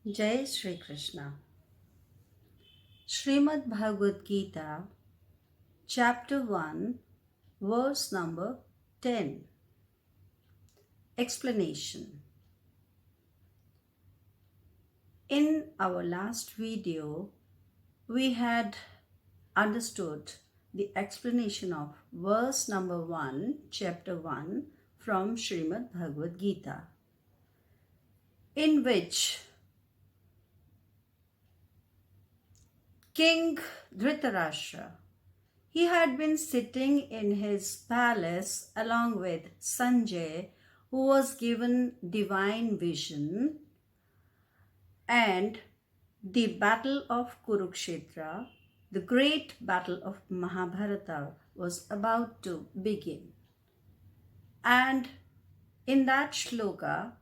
Jai Shri Krishna. Shrimad Bhagwad Geeta, Chapter 1, Verse number 10. Explanation. In our last video, we had understood the explanation of verse number 1, Chapter 1 from Shrimad Bhagwad Geeta, in which King Dhritarashtra, he had been sitting in his palace along with Sanjay, who was given divine vision, and the battle of Kurukshetra, the great battle of Mahabharata, was about to begin. And in that shloka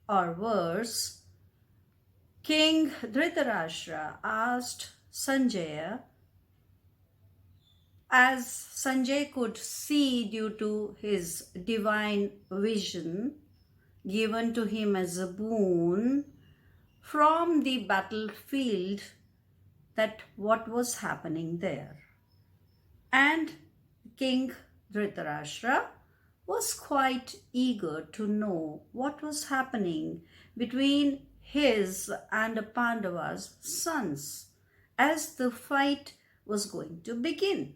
or verse, King Dhritarashtra asked Sanjaya, as Sanjay could see due to his divine vision given to him as a boon from the battlefield, that what was happening there. And King Dhritarashtra was quite eager to know what was happening between his and Pandava's sons as the fight was going to begin.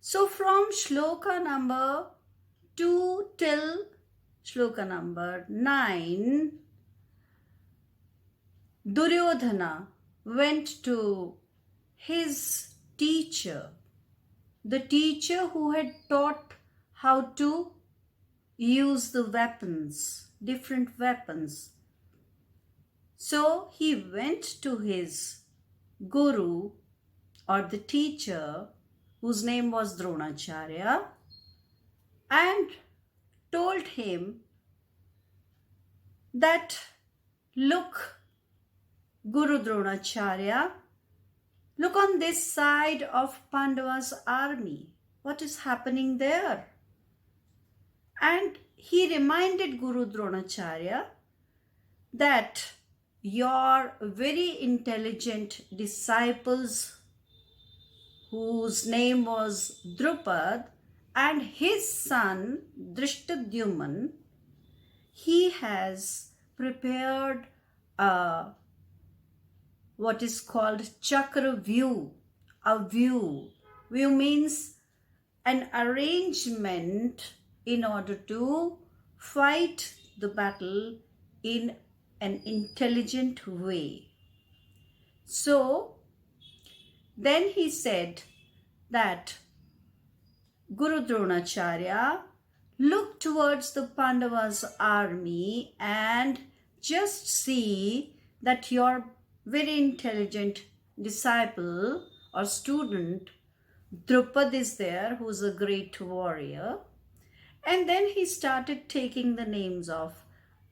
So from shloka number 2 till shloka number 9, Duryodhana went to his teacher, the teacher who had taught how to use the weapons, different weapons. So he went to his guru or the teacher, whose name was Dronacharya, and told him that, look, Guru Dronacharya, look on this side of Pandava's army. What is happening there? And he reminded Guru Dronacharya that your very intelligent disciples, whose name was Drupad, and his son Drishtadyuman, he has prepared what is called chakra view. A view. View means an arrangement in order to fight the battle in an intelligent way. So then he said that, Guru Dronacharya, look towards the Pandavas' army and just see that your very intelligent disciple or student Drupad is there, who is a great warrior. And then he started taking the names of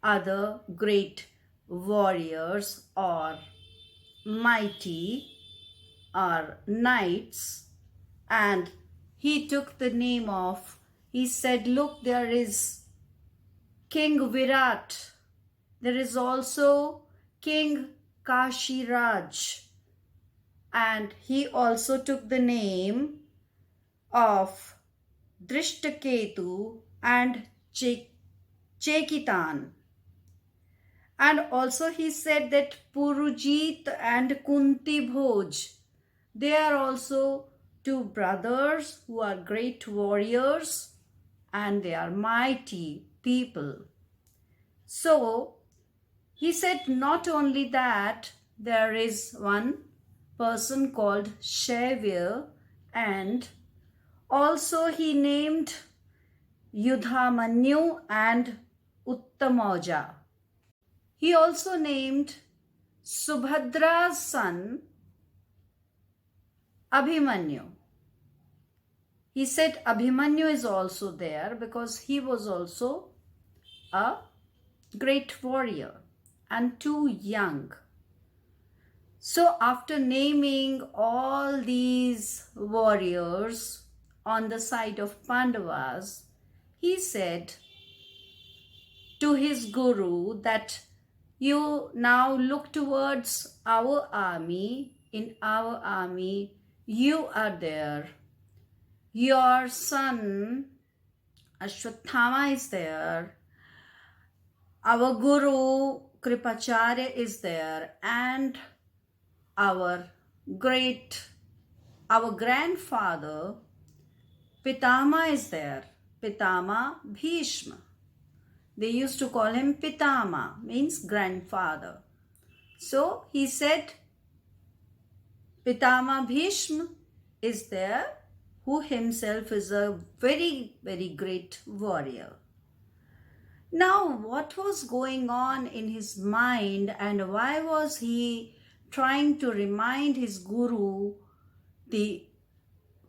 other great warriors or mighty or knights, and he took the name of, he said, look, there is King Virat, there is also King Kashiraj, and he also took the name of Drishtaketu and Chekitan. And also he said that Purujit and Kunti Bhoj, they are also two brothers who are great warriors and they are mighty people. So he said not only that, there is one person called Shaivya, and also he named Yudhamanyu and Uttamoja. He also named Subhadra's son Abhimanyu. He said Abhimanyu is also there because he was also a great warrior and too young. So after naming all these warriors on the side of Pandavas, he said to his guru that You now look towards our army. In our army, you are there. Your son Ashwatthama is there. Our Guru Kripacharya is there, and our grandfather Pitama is there. Pitama Bhishma. They used to call him Pitama, means grandfather. So he said Pitama Bhishma is there, who himself is a very, very great warrior. Now, what was going on in his mind, and why was he trying to remind his guru the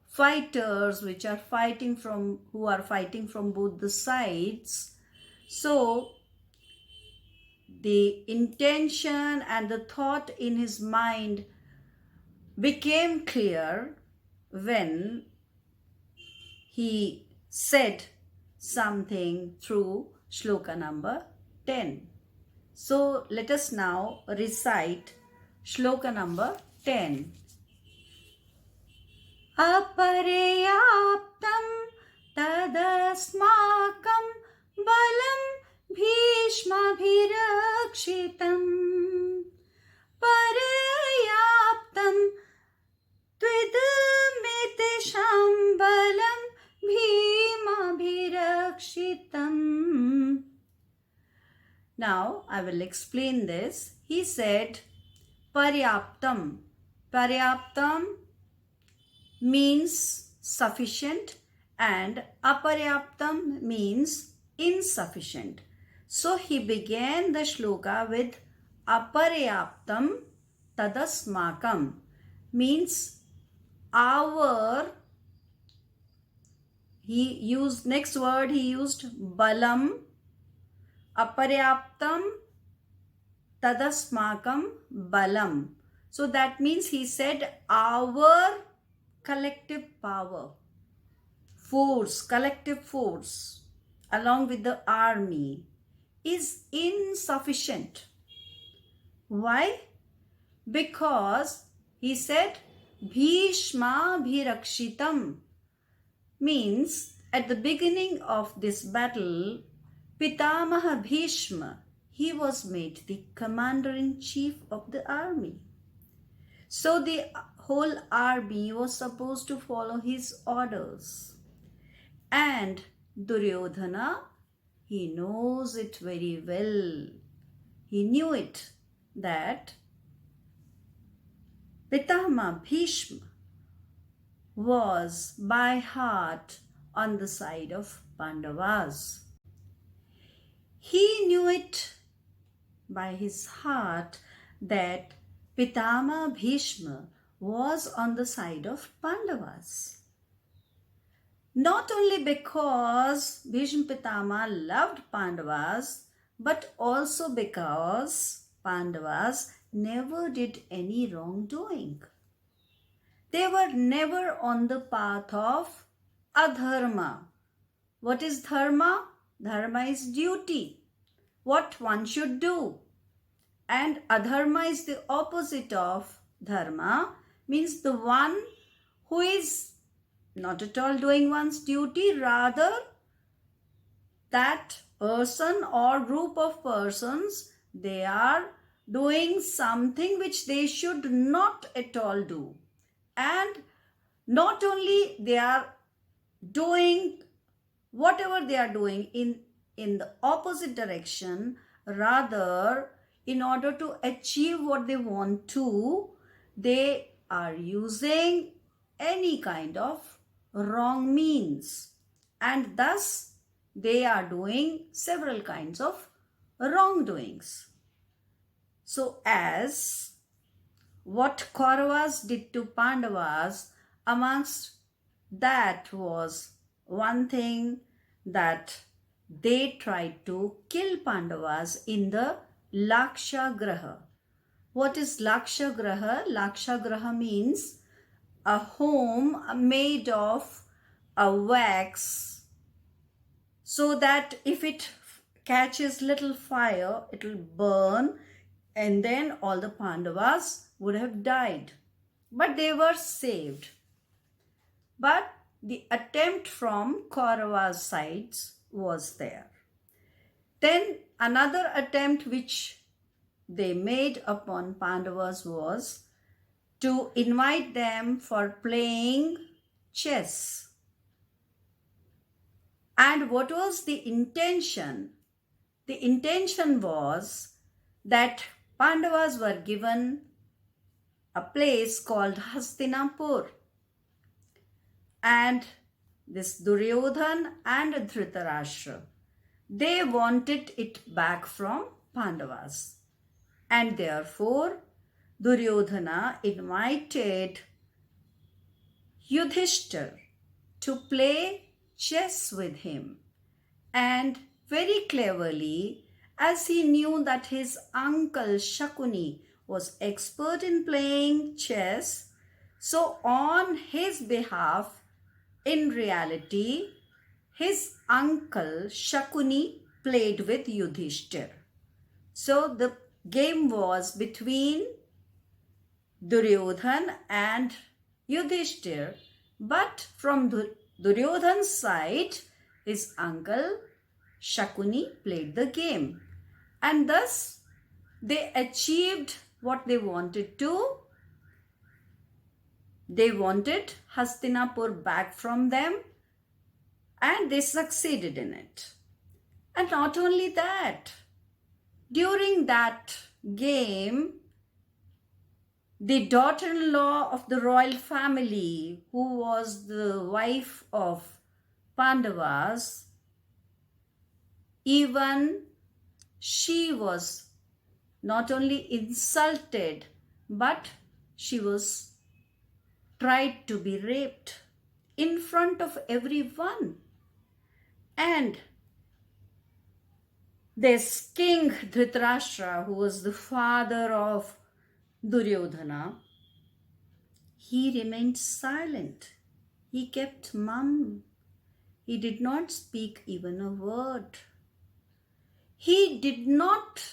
fighters who are fighting from both the sides? So the intention and the thought in his mind became clear when he said something through shloka number 10. So let us now recite shloka number 10. Aparyaptam tadasmakam balam bhishmabhirakshitam paryaptam tvidmitisham balam bhimabhirakshitam. Now I will explain this. He said paryaptam. Paryaptam means sufficient and aparyaptam means insufficient. So he began the shloka with aparyaptam tadasmakam, means our. He used next word, he used balam. Aparyaptam tadasmakam balam. So that means he said our collective power, collective force along with the army is insufficient. Why? Because he said Bhishma Bhirakshitam, means at the beginning of this battle, Pitamaha Bhishma, he was made the commander-in-chief of the army. So the whole army was supposed to follow his orders. And Duryodhana, he knows it very well. He knew it, that Pitama Bhishma was by heart on the side of Pandavas. He knew it by his heart that Pitama Bhishma was on the side of Pandavas. Not only because Bhishma Pitama loved Pandavas, but also because Pandavas never did any wrongdoing. They were never on the path of adharma. What is dharma? Dharma is duty, what one should do. And adharma is the opposite of dharma, means the one who is not at all doing one's duty, rather that person or group of persons, they are doing something which they should not at all do. And not only they are doing whatever they are doing in the opposite direction, rather in order to achieve what they want to, they are using any kind of wrong means, and thus they are doing several kinds of wrongdoings. So as what Kauravas did to Pandavas, amongst that was one thing that they tried to kill Pandavas in the Lakshagraha. What is Lakshagraha? Lakshagraha means a home made of a wax, so that if it catches little fire, it will burn and then all the Pandavas would have died. But they were saved. But the attempt from Kaurava's sides was there. Then another attempt which they made upon Pandavas was to invite them for playing chess. And what was the intention? The intention was that Pandavas were given a place called Hastinapur. And this Duryodhana and Dhritarashtra, they wanted it back from Pandavas. And therefore, Duryodhana invited Yudhishthir to play chess with him. And very cleverly, as he knew that his uncle Shakuni was expert in playing chess, so on his behalf, in reality, his uncle Shakuni played with Yudhishthir. So the game was between Duryodhana and Yudhishthir, but from Duryodhana's side, his uncle Shakuni played the game. And thus, they achieved what they wanted to. They wanted Hastinapur back from them, and they succeeded in it. And not only that, during that game, the daughter-in-law of the royal family, who was the wife of Pandavas, even she was not only insulted, but she was tried to be raped in front of everyone. And this king Dhritarashtra, who was the father of Duryodhana, he remained silent. He kept mum. He did not speak even a word. He did not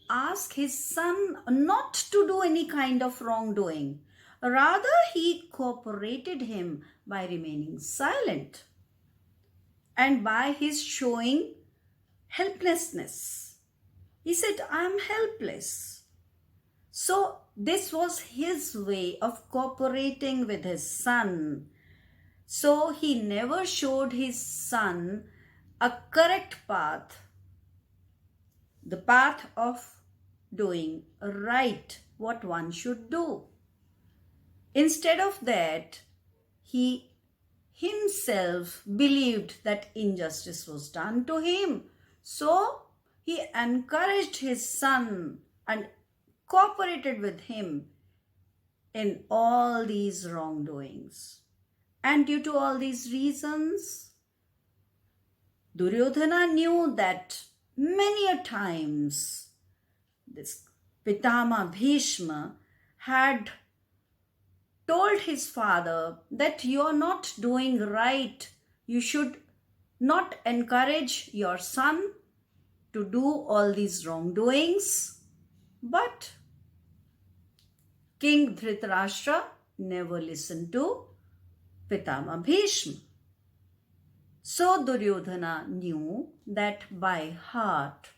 ask his son not to do any kind of wrongdoing. Rather, he cooperated him by remaining silent and by his showing helplessness. He said, I am helpless. So this was his way of cooperating with his son. So he never showed his son a correct path, the path of doing right, what one should do. Instead of that, he himself believed that injustice was done to him. So he encouraged his son and cooperated with him in all these wrongdoings. And due to all these reasons, Duryodhana knew that many a times this Pitama Bhishma had told his father that you are not doing right. You should not encourage your son to do all these wrongdoings. But King Dhritarashtra never listened to Pitama Bhishma. So Duryodhana knew that by heart,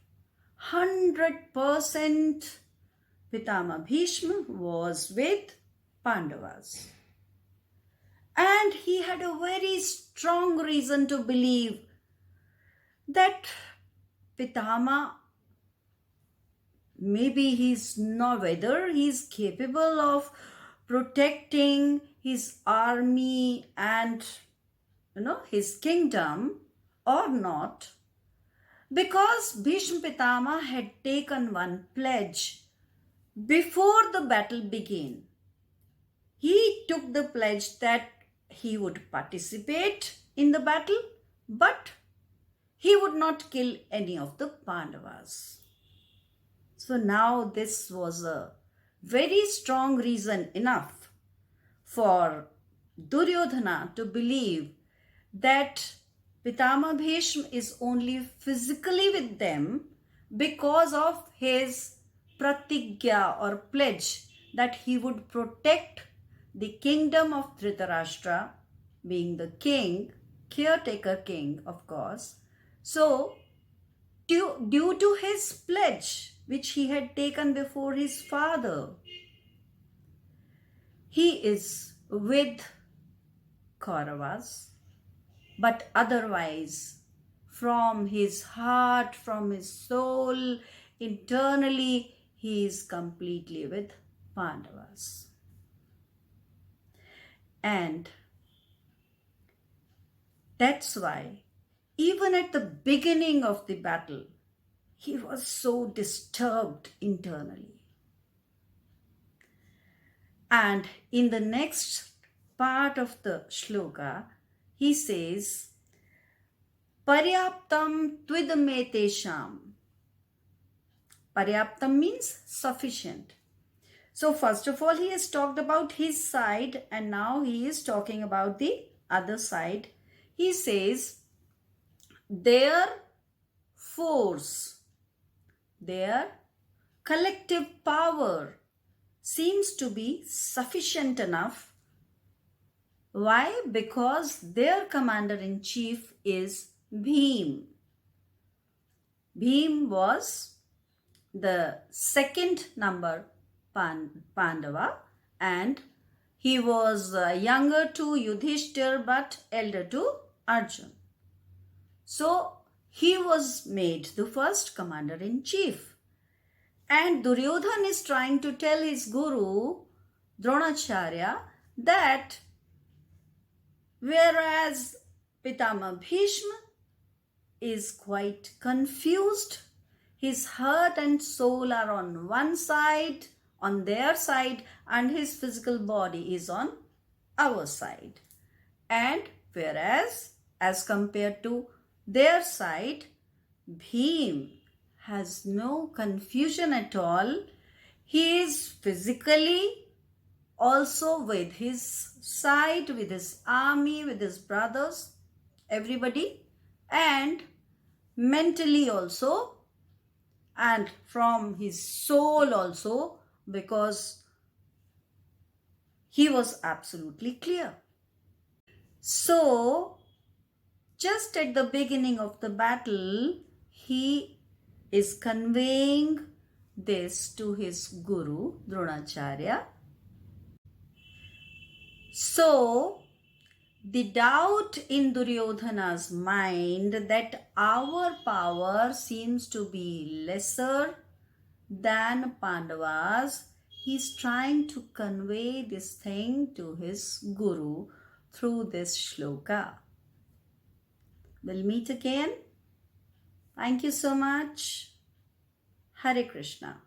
100% Pitama Bhishma was with Pandavas. And he had a very strong reason to believe that Pitama, maybe he's not, whether he's capable of protecting his army and his kingdom or not, because Bhishma Pitama had taken one pledge before the battle began. He took the pledge that he would participate in the battle, but he would not kill any of the Pandavas. So now this was a very strong reason enough for Duryodhana to believe that Pitama Bhishma is only physically with them because of his pratigya or pledge that he would protect the kingdom of Dhritarashtra, being the king, caretaker king, of course. So, due to his pledge, which he had taken before his father, he is with Kauravas, but otherwise, from his heart, from his soul, internally, he is completely with Pandavas. And that's why, even at the beginning of the battle, he was so disturbed internally. And in the next part of the shloka, he says, Paryaptam tvidmetesham. Paryaptam means sufficient. So first of all, he has talked about his side, and now he is talking about the other side. He says, their force, their collective power seems to be sufficient enough. Why? Because their commander-in-chief is Bhim. Bhim was the second number Pandava, and he was younger to Yudhishthir but elder to Arjun. So he was made the first commander-in-chief. And Duryodhana is trying to tell his guru, Dronacharya, that whereas Pitama Bhishma is quite confused, his heart and soul are on one side, on their side, and his physical body is on our side. And whereas, as compared to their side, Bhim has no confusion at all. He is physically also with his side, with his army, with his brothers, everybody, and mentally also, and from his soul also, because he was absolutely clear. So, just at the beginning of the battle, he is conveying this to his guru, Dronacharya. So, the doubt in Duryodhana's mind that our power seems to be lesser than Pandavas, he's trying to convey this thing to his guru through this shloka. We'll meet again. Thank you so much. Hare Krishna.